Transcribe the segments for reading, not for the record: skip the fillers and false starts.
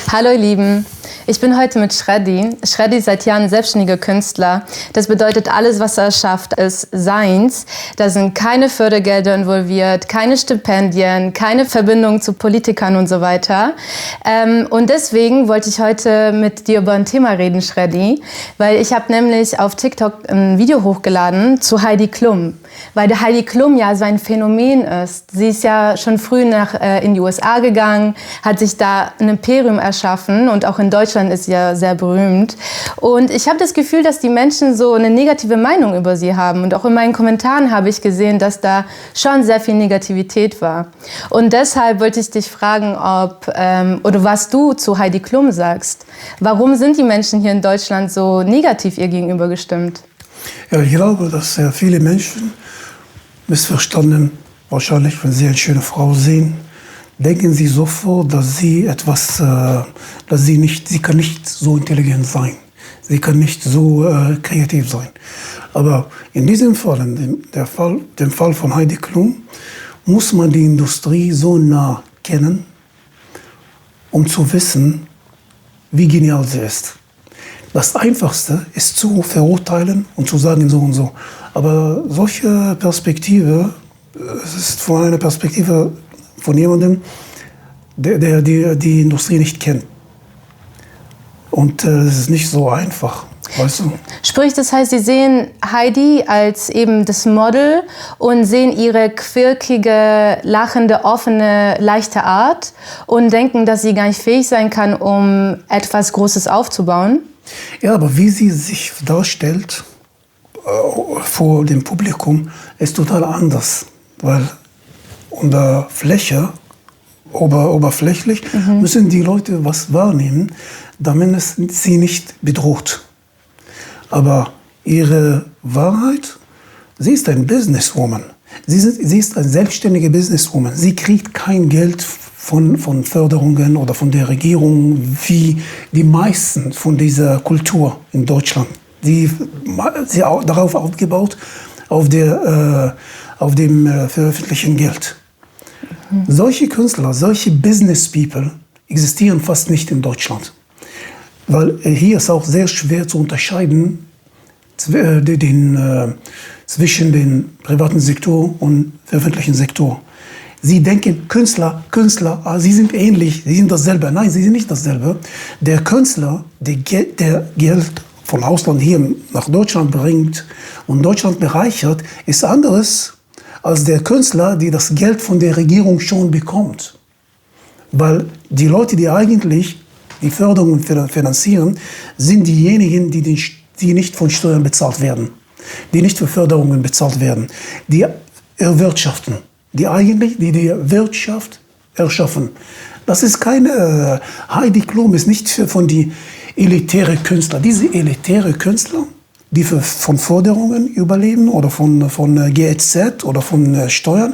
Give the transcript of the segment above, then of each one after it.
Hallo ihr Lieben, ich bin heute mit Shreddy. Shreddy ist seit Jahren selbstständiger Künstler. Das bedeutet, alles, was er schafft, ist seins. Da sind keine Fördergelder involviert, keine Stipendien, keine Verbindung zu Politikern und so weiter. Und deswegen wollte ich heute mit dir über ein Thema reden, Shreddy. Weil ich habe nämlich auf TikTok ein Video hochgeladen zu Heidi Klum. Weil der Heidi Klum ja so ein Phänomen ist. Sie ist ja schon früh in die USA gegangen, hat sich da ein Imperium erschaffen und auch in Deutschland ist sie ja sehr berühmt. Und ich habe das Gefühl, dass die Menschen so eine negative Meinung über sie haben. Und auch in meinen Kommentaren habe ich gesehen, dass da schon sehr viel Negativität war. Und deshalb wollte ich dich fragen, oder was du zu Heidi Klum sagst. Warum sind die Menschen hier in Deutschland so negativ ihr gegenüber gestimmt? Ja, ich glaube, dass sehr viele Menschen missverstanden, wahrscheinlich, wenn sie eine schöne Frau sehen, denken sie sofort, dass sie sie kann nicht so intelligent sein. Sie kann nicht so kreativ sein. Aber in diesem Fall, dem Fall von Heidi Klum, muss man die Industrie so nah kennen, um zu wissen, wie genial sie ist. Das Einfachste ist zu verurteilen und zu sagen so und so. Aber solche Perspektive, es ist von einer Perspektive von jemandem, der die Industrie nicht kennt. Und es ist nicht so einfach, weißt du? Sprich, das heißt, Sie sehen Heidi als eben das Model und sehen ihre quirkige, lachende, offene, leichte Art und denken, dass sie gar nicht fähig sein kann, um etwas Großes aufzubauen? Ja, aber wie sie sich darstellt vor dem Publikum, ist total anders. Weil unter Fläche, oberflächlich, müssen die Leute was wahrnehmen, damit es sie nicht bedroht. Aber ihre Wahrheit, sie ist ein Businesswoman. Sie ist eine selbstständige Businesswoman. Sie kriegt kein Geld von Förderungen oder von der Regierung wie die meisten von dieser Kultur in Deutschland. Sie darauf aufgebaut, auf dem veröffentlichten Geld. Solche Künstler, solche Business People existieren fast nicht in Deutschland. Weil hier ist auch sehr schwer zu unterscheiden zwischen dem privaten Sektor und öffentlichen Sektor. Sie denken, Künstler, sie sind ähnlich, sie sind dasselbe. Nein, sie sind nicht dasselbe. Der Künstler, der Geld von Ausland hier nach Deutschland bringt und Deutschland bereichert, ist anderes als der Künstler, der das Geld von der Regierung schon bekommt. Weil die Leute, die eigentlich die Förderungen finanzieren, sind diejenigen, die nicht von Steuern bezahlt werden, die nicht für Förderungen bezahlt werden, die erwirtschaften, die Wirtschaft erschaffen. Das ist keine Heidi Klum ist nicht von die elitäre Künstler. Diese elitäre Künstler, die von Förderungen überleben oder von GEZ oder von Steuern,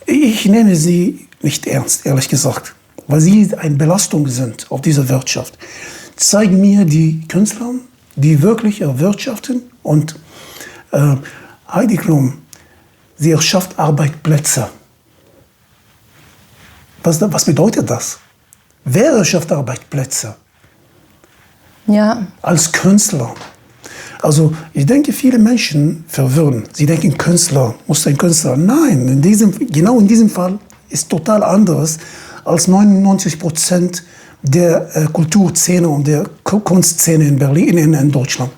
ich nehme sie nicht ernst, ehrlich gesagt, weil sie eine Belastung sind auf diese Wirtschaft. Zeig mir die Künstler, die wirklich erwirtschaften. Und Heidi Klum, sie erschafft Arbeitsplätze. Was bedeutet das? Wer erschafft Arbeitsplätze? Ja. Als Künstler. Also ich denke, viele Menschen verwirren. Sie denken, Künstler, muss ein Künstler. Nein, genau in diesem Fall ist total anderes als 99% der Kulturszene und der Kunstszene in Berlin, in Deutschland.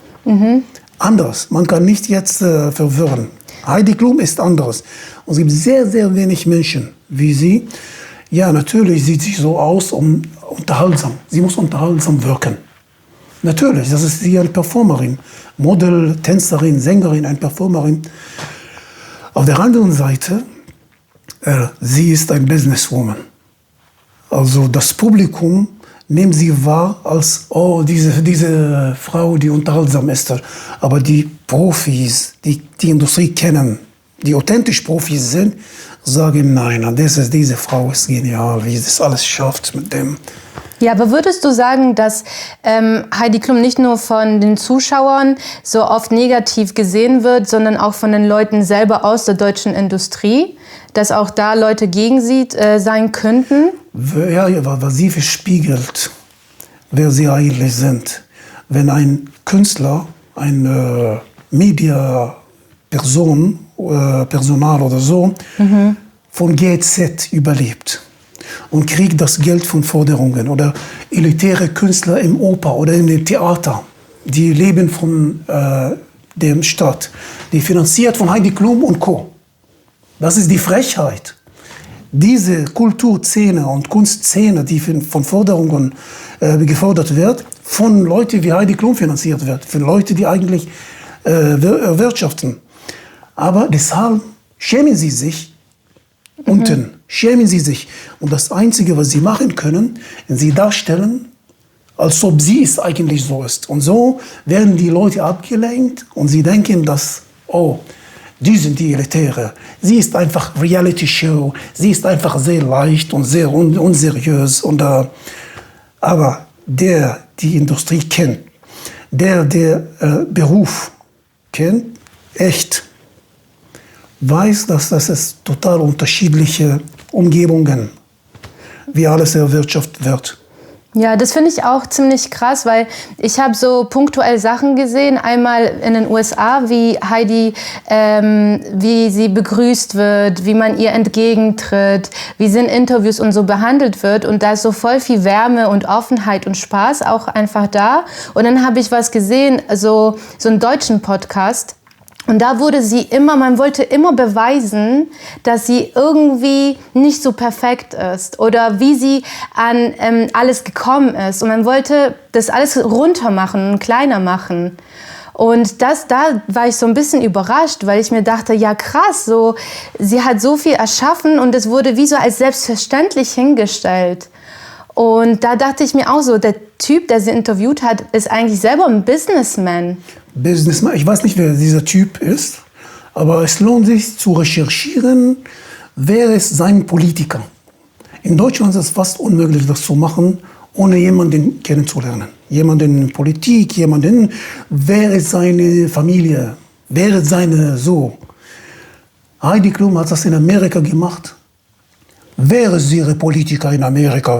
Anders. Man kann nicht jetzt verwirren. Heidi Klum ist anderes. Und es gibt sehr, sehr wenig Menschen wie sie. Ja, natürlich sieht sie so aus, unterhaltsam. Sie muss unterhaltsam wirken. Natürlich, das ist sie eine Performerin. Model, Tänzerin, Sängerin, eine Performerin. Auf der anderen Seite, sie ist ein Businesswoman. Also das Publikum nimmt sie wahr als, oh, diese Frau, die unterhaltsam ist. Aber die Profis, die Industrie kennen, die authentisch Profis sind, sagen, nein, diese Frau ist genial, wie sie das alles schafft mit dem. Ja, aber würdest du sagen, dass Heidi Klum nicht nur von den Zuschauern so oft negativ gesehen wird, sondern auch von den Leuten selber aus der deutschen Industrie, dass auch da Leute gegen sie sein könnten? Ja, weil sie verspiegelt wer sie eigentlich sind. Wenn ein Künstler, ein Mediaperson, Personal oder so, von GZ überlebt und kriegt das Geld von Forderungen oder elitäre Künstler im Oper oder in dem Theater, die leben von dem Staat, die finanziert von Heidi Klum und Co. Das ist die Frechheit. Diese Kulturszene und Kunstszene, die von Forderungen gefordert wird, von Leuten wie Heidi Klum finanziert wird, von Leuten, die eigentlich wirtschaften. Aber deshalb schämen sie sich unten, schämen sie sich. Und das Einzige, was sie machen können, sie darstellen, als ob sie es eigentlich so ist. Und so werden die Leute abgelenkt und sie denken, dass, oh, die sind die Elitäre. Sie ist einfach Reality-Show. Sie ist einfach sehr leicht und sehr unseriös. Aber der die Industrie kennt, der Beruf kennt, echt, weiß, dass das ist total unterschiedliche Umgebungen, wie alles erwirtschaftet wird. Ja, das finde ich auch ziemlich krass, weil ich habe so punktuell Sachen gesehen. Einmal in den USA, wie Heidi, wie sie begrüßt wird, wie man ihr entgegentritt, wie sie in Interviews und so behandelt wird. Und da ist so voll viel Wärme und Offenheit und Spaß auch einfach da. Und dann habe ich was gesehen, so einen deutschen Podcast. Und da man wollte immer beweisen, dass sie irgendwie nicht so perfekt ist oder wie sie an alles gekommen ist. Und man wollte das alles runter machen und kleiner machen. Und da war ich so ein bisschen überrascht, weil ich mir dachte, ja krass, so, sie hat so viel erschaffen und es wurde wie so als selbstverständlich hingestellt. Und da dachte ich mir auch so, der Typ, der sie interviewt hat, ist eigentlich selber ein Businessman. Ich weiß nicht, wer dieser Typ ist, aber es lohnt sich zu recherchieren, wer ist sein Politiker. In Deutschland ist es fast unmöglich, das zu machen, ohne jemanden kennenzulernen. Jemanden in Politik, wer ist seine Familie, wer ist seine so. Heidi Klum hat das in Amerika gemacht. Wer ist ihre Politiker in Amerika?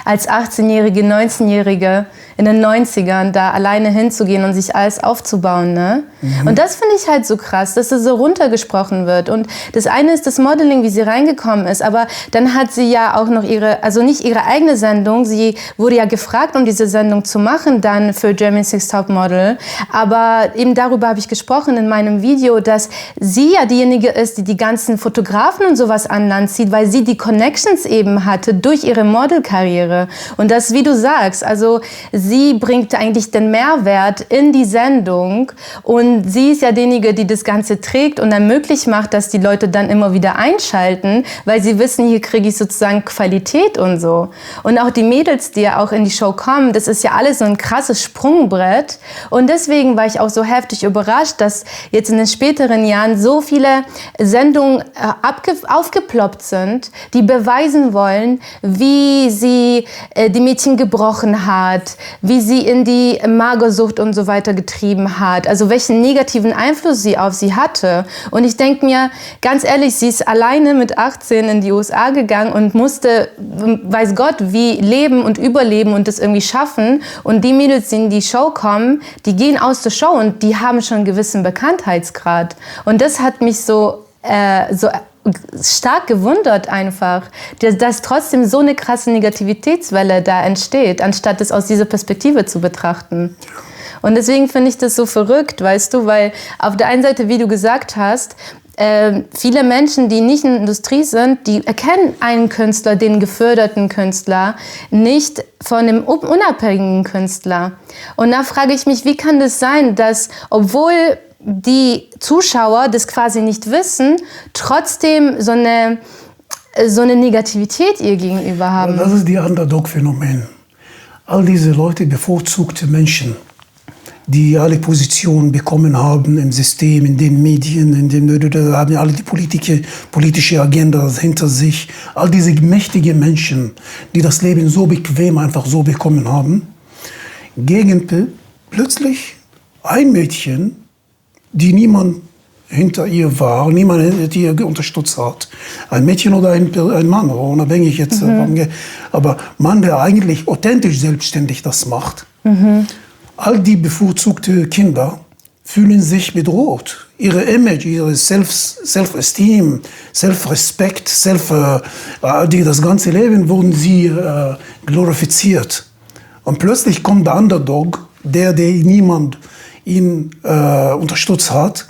Als 18-Jährige, 19-Jährige in den 90ern da alleine hinzugehen und sich alles aufzubauen, ne? Und das finde ich halt so krass, dass es so runtergesprochen wird. Und das eine ist das Modeling, wie sie reingekommen ist, aber dann hat sie ja auch noch nicht ihre eigene Sendung, sie wurde ja gefragt, um diese Sendung zu machen, dann für Germany's Next Top Model. Aber eben darüber habe ich gesprochen in meinem Video, dass sie ja diejenige ist, die die ganzen Fotografen und sowas an Land zieht, weil sie die Connections eben hatte durch ihre Modelkarriere. Und das, wie du sagst, also sie bringt eigentlich den Mehrwert in die Sendung und sie ist ja diejenige, die das Ganze trägt und dann möglich macht, dass die Leute dann immer wieder einschalten, weil sie wissen, hier kriege ich sozusagen Qualität und so. Und auch die Mädels, die ja auch in die Show kommen, das ist ja alles so ein krasses Sprungbrett. Und deswegen war ich auch so heftig überrascht, dass jetzt in den späteren Jahren so viele Sendungen aufgeploppt sind, die beweisen wollen, wie sie die Mädchen gebrochen hat, wie sie in die Magersucht und so weiter getrieben hat, also welchen negativen Einfluss sie auf sie hatte. Und ich denke mir, ganz ehrlich, sie ist alleine mit 18 in die USA gegangen und musste, weiß Gott, wie leben und überleben und das irgendwie schaffen. Und die Mädels, die in die Show kommen, die gehen aus der Show und die haben schon einen gewissen Bekanntheitsgrad. Und das hat mich so stark gewundert einfach, dass trotzdem so eine krasse Negativitätswelle da entsteht, anstatt es aus dieser Perspektive zu betrachten. Und deswegen finde ich das so verrückt, weißt du, weil auf der einen Seite, wie du gesagt hast, viele Menschen, die nicht in der Industrie sind, die erkennen einen Künstler, den geförderten Künstler, nicht von dem unabhängigen Künstler. Und da frage ich mich, wie kann das sein, dass, obwohl die Zuschauer das quasi nicht wissen, trotzdem so eine Negativität ihr gegenüber haben? Das ist die Underdog-Phänomen. All diese Leute, bevorzugte Menschen, die alle Positionen bekommen haben im System, in den Medien, haben alle die politische Agenda hinter sich. All diese mächtigen Menschen, die das Leben so bequem einfach so bekommen haben, gegen plötzlich ein Mädchen, die niemand hinter ihr war, niemand die ihr unterstützt hat. Ein Mädchen oder ein Mann, unabhängig jetzt. Aber Mann, der eigentlich authentisch selbstständig das macht. All die bevorzugten Kinder fühlen sich bedroht. Ihre Image, ihre Self-Esteem, Self-Respekt, das ganze Leben wurden sie glorifiziert. Und plötzlich kommt der Underdog, der niemand ihn unterstützt hat,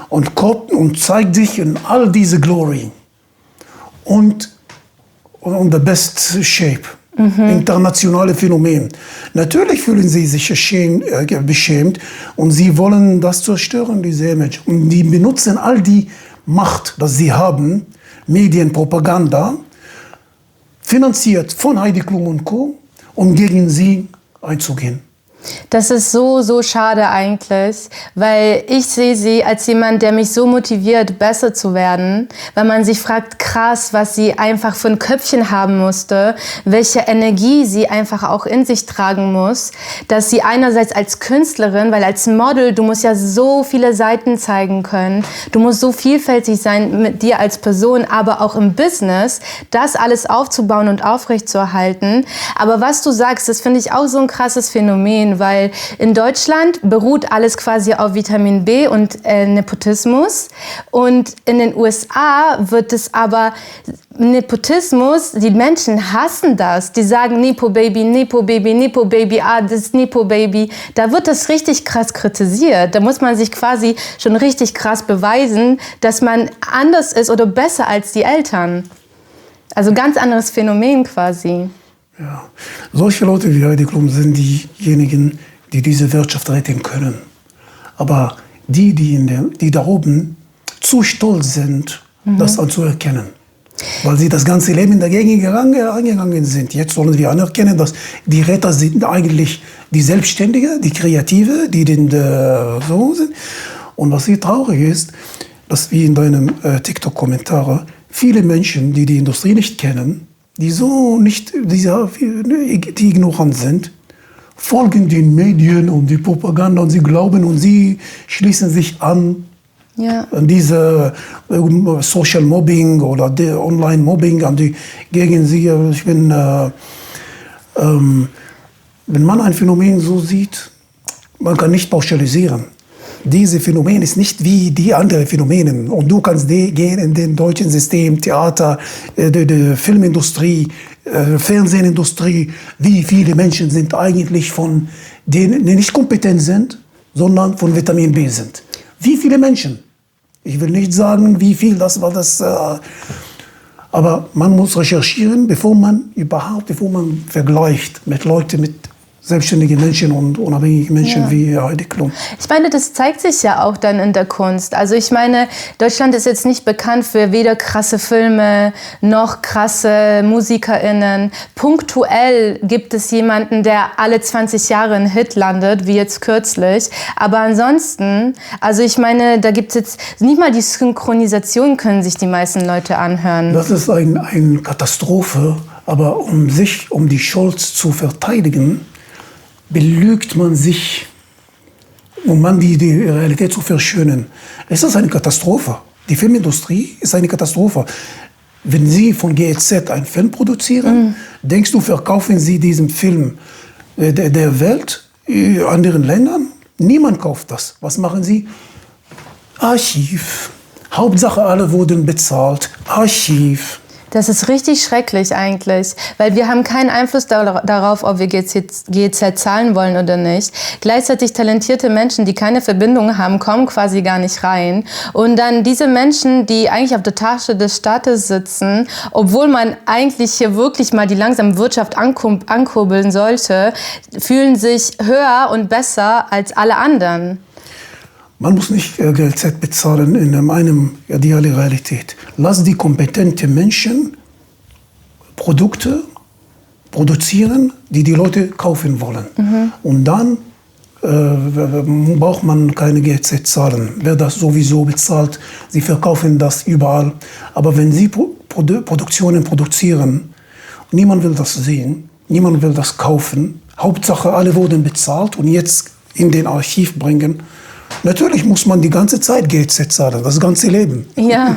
und kommt und zeigt sich in all diese Glory und the best shape. Internationale Phänomen. Natürlich fühlen sie sich beschämt und sie wollen das zerstören, diese Image. Und die benutzen all die Macht, die sie haben, Medienpropaganda, finanziert von Heidi Klum und Co., um gegen sie einzugehen. Das ist so schade eigentlich, weil ich sehe sie als jemand, der mich so motiviert, besser zu werden, weil man sich fragt, krass, was sie einfach für ein Köpfchen haben musste, welche Energie sie einfach auch in sich tragen muss, dass sie einerseits als Künstlerin, weil als Model, du musst ja so viele Seiten zeigen können, du musst so vielfältig sein mit dir als Person, aber auch im Business, das alles aufzubauen und aufrechtzuerhalten. Aber was du sagst, das finde ich auch so ein krasses Phänomen, weil in Deutschland beruht alles quasi auf Vitamin B und Nepotismus, und in den USA wird es aber Nepotismus, die Menschen hassen das, die sagen Nepo Baby, Nepo Baby, Nepo Baby, das ist Nepo Baby, da wird das richtig krass kritisiert, da muss man sich quasi schon richtig krass beweisen, dass man anders ist oder besser als die Eltern. Also ganz anderes Phänomen quasi. Ja, solche Leute wie Heidi Klum sind diejenigen, die diese Wirtschaft retten können. Aber die da oben zu stolz sind, das anzuerkennen. Weil sie das ganze Leben dagegen angegangen sind. Jetzt sollen wir anerkennen, dass die Retter sind eigentlich die Selbstständigen, die Kreative, die so sind. Und was hier traurig ist, dass wie in deinem TikTok-Kommentar viele Menschen, die die Industrie nicht kennen, die ignorant sind, folgen den Medien und die Propaganda und sie glauben und sie schließen sich an diese Social Mobbing oder Online Mobbing gegen sie. Wenn man ein Phänomen so sieht, man kann nicht pauschalisieren. Dieses Phänomen ist nicht wie die anderen Phänomene. Und du kannst gehen in den deutschen System, Theater, die Filmindustrie, Fernsehindustrie. Wie viele Menschen sind eigentlich von denen, die nicht kompetent sind, sondern von Vitamin B sind? Wie viele Menschen? Ich will nicht sagen, wie viel das war. Aber man muss recherchieren, bevor man vergleicht mit Leuten, mit selbstständige Menschen und unabhängige Menschen wie Heidi Klum. Ich meine, das zeigt sich ja auch dann in der Kunst. Also ich meine, Deutschland ist jetzt nicht bekannt für weder krasse Filme noch krasse MusikerInnen. Punktuell gibt es jemanden, der alle 20 Jahre einen Hit landet, wie jetzt kürzlich. Aber ansonsten, also ich meine, da gibt es jetzt nicht mal die Synchronisation, können sich die meisten Leute anhören. Das ist eine Katastrophe. Aber um die Schuld zu verteidigen, belügt man sich, um die Realität zu verschönen. Es ist eine Katastrophe. Die Filmindustrie ist eine Katastrophe. Wenn Sie von GEZ einen Film produzieren, denkst du, verkaufen Sie diesen Film der Welt, anderen Ländern? Niemand kauft das. Was machen Sie? Archiv. Hauptsache, alle wurden bezahlt. Archiv. Das ist richtig schrecklich eigentlich, weil wir haben keinen Einfluss darauf, ob wir GEZ zahlen wollen oder nicht. Gleichzeitig talentierte Menschen, die keine Verbindung haben, kommen quasi gar nicht rein. Und dann diese Menschen, die eigentlich auf der Tasche des Staates sitzen, obwohl man eigentlich hier wirklich mal die langsame Wirtschaft ankurbeln sollte, fühlen sich höher und besser als alle anderen. Man muss nicht GEZ bezahlen in einem idealen Realität. Lass die kompetenten Menschen Produkte produzieren, die Leute kaufen wollen. Und dann braucht man keine GEZ zahlen. Wer das sowieso bezahlt, sie verkaufen das überall. Aber wenn sie Produktionen produzieren, niemand will das sehen, niemand will das kaufen. Hauptsache, alle wurden bezahlt und jetzt in den Archiv bringen. Natürlich muss man die ganze Zeit GZ zahlen, das ganze Leben. Ja,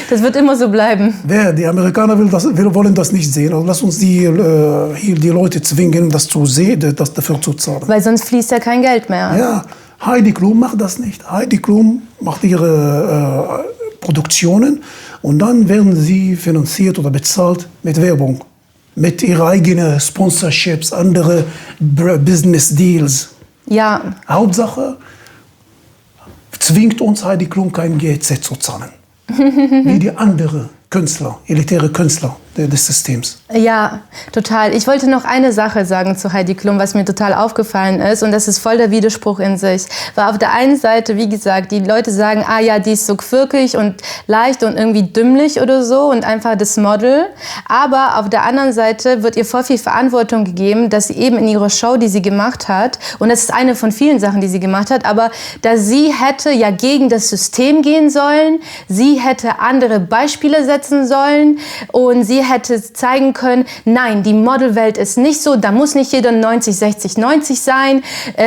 das wird immer so bleiben. Die Amerikaner wollen das nicht sehen. Also lass uns hier die Leute zwingen, das zu sehen, das dafür zu zahlen. Weil sonst fließt ja kein Geld mehr. Ja, Heidi Klum macht das nicht. Heidi Klum macht ihre Produktionen und dann werden sie finanziert oder bezahlt mit Werbung. Mit ihren eigenen Sponsorships, andere Business Deals. Ja. Hauptsache, zwingt uns Heidi Klum kein GEZ zu zahlen. Wie die anderen Künstler, elitäre Künstler des Systems. Ja, total. Ich wollte noch eine Sache sagen zu Heidi Klum, was mir total aufgefallen ist. Und das ist voll der Widerspruch in sich. Weil auf der einen Seite, wie gesagt, die Leute sagen, ah ja, die ist so quirkig und leicht und irgendwie dümmlich oder so und einfach das Model. Aber auf der anderen Seite wird ihr voll viel Verantwortung gegeben, dass sie eben in ihrer Show, die sie gemacht hat, und das ist eine von vielen Sachen, die sie gemacht hat, aber dass sie hätte ja gegen das System gehen sollen, sie hätte andere Beispiele setzen sollen und sie hätte zeigen können, nein, die Modelwelt ist nicht so, da muss nicht jeder 90, 60, 90 sein.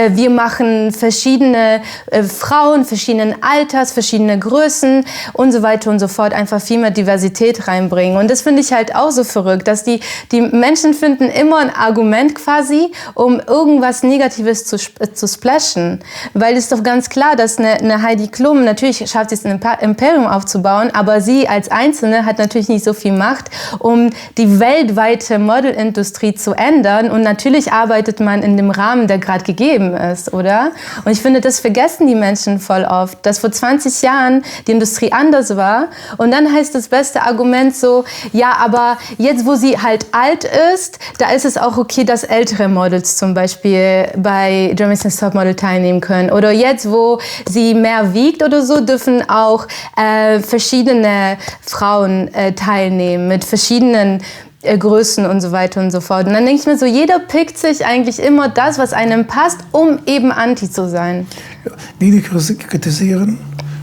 Wir machen verschiedene Frauen, verschiedenen Alters, verschiedene Größen und so weiter und so fort, einfach viel mehr Diversität reinbringen. Und das finde ich halt auch so verrückt, dass die Menschen finden immer ein Argument quasi, um irgendwas Negatives zu splashen. Weil es ist doch ganz klar, dass eine Heidi Klum, natürlich schafft sie es, ein Imperium aufzubauen, aber sie als Einzelne hat natürlich nicht so viel Macht, um die weltweite Modelindustrie zu ändern. Und natürlich arbeitet man in dem Rahmen, der gerade gegeben ist, oder? Und ich finde, das vergessen die Menschen voll oft, dass vor 20 Jahren die Industrie anders war. Und dann heißt das beste Argument so, ja, aber jetzt, wo sie halt alt ist, da ist es auch okay, dass ältere Models zum Beispiel bei Germany's Next Topmodel teilnehmen können. Oder jetzt, wo sie mehr wiegt oder so, dürfen auch verschiedene Frauen teilnehmen mit verschiedenen Größen und so weiter und so fort. Und dann denke ich mir so, jeder pickt sich eigentlich immer das, was einem passt, um eben anti zu sein. Die kritisieren,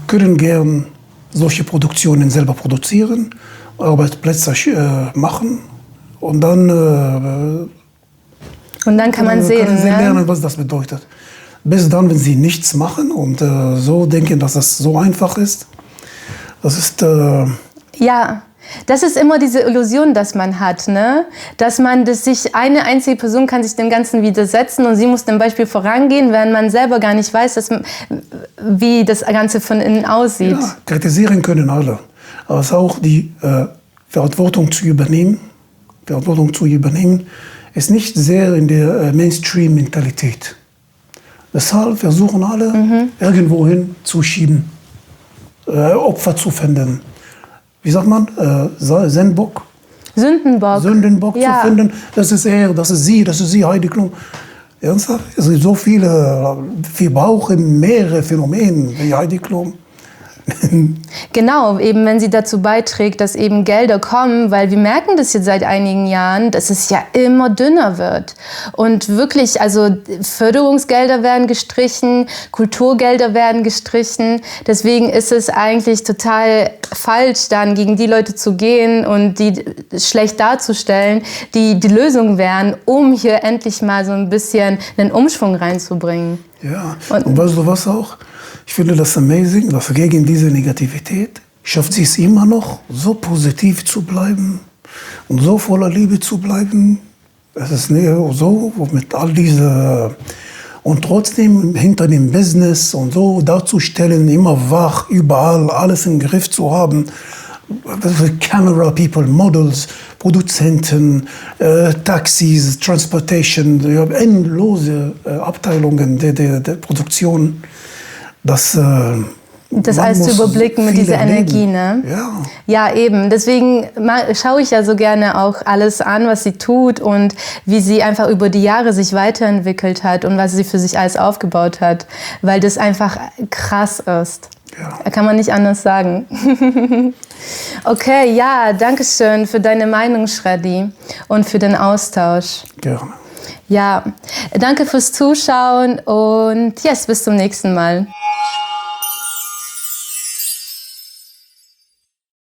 können gern solche Produktionen selber produzieren, Arbeitsplätze machen und dann kann man sehen, können sie lernen, was das bedeutet. Bis dann, wenn sie nichts machen und so denken, dass das so einfach ist, das ist... ja. Das ist immer diese Illusion, dass man hat, ne? Dass man eine einzige Person kann sich dem Ganzen widersetzen und sie muss dem Beispiel vorangehen, während man selber gar nicht weiß, wie das Ganze von innen aussieht. Ja, kritisieren können alle, aber es ist auch die Verantwortung zu übernehmen. Verantwortung zu übernehmen ist nicht sehr in der Mainstream-Mentalität. Deshalb versuchen alle, irgendwohin zu schieben, Opfer zu finden. Wie sagt man, Sündenbock Ja. zu finden, das ist er, das ist sie, Heidi Klum. Ernsthaft? Es gibt so viele, wir brauchen mehrere Phänomene wie Heidi Klum. Genau, eben wenn sie dazu beiträgt, dass eben Gelder kommen, weil wir merken das jetzt seit einigen Jahren, dass es ja immer dünner wird. Und wirklich, also Förderungsgelder werden gestrichen, Kulturgelder werden gestrichen. Deswegen ist es eigentlich total falsch, dann gegen die Leute zu gehen und die schlecht darzustellen, die Lösung wären, um hier endlich mal so ein bisschen einen Umschwung reinzubringen. Ja, und weißt du was auch? Ich finde das amazing, dass gegen diese Negativität schafft sie es immer noch, so positiv zu bleiben und so voller Liebe zu bleiben. Es ist so, mit all diese und trotzdem hinter dem Business und so darzustellen, immer wach, überall alles im Griff zu haben. Camera People, Models, Produzenten, Taxis, Transportation, endlose Abteilungen der Produktion. Das alles zu überblicken mit dieser Energie, ne? Ja. Ja, eben. Deswegen schaue ich ja so gerne auch alles an, was sie tut und wie sie einfach über die Jahre sich weiterentwickelt hat und was sie für sich alles aufgebaut hat, weil das einfach krass ist. Ja. Da kann man nicht anders sagen. Okay, ja, danke schön für deine Meinung, Shreddy, und für den Austausch. Gerne. Ja, danke fürs Zuschauen und yes, bis zum nächsten Mal.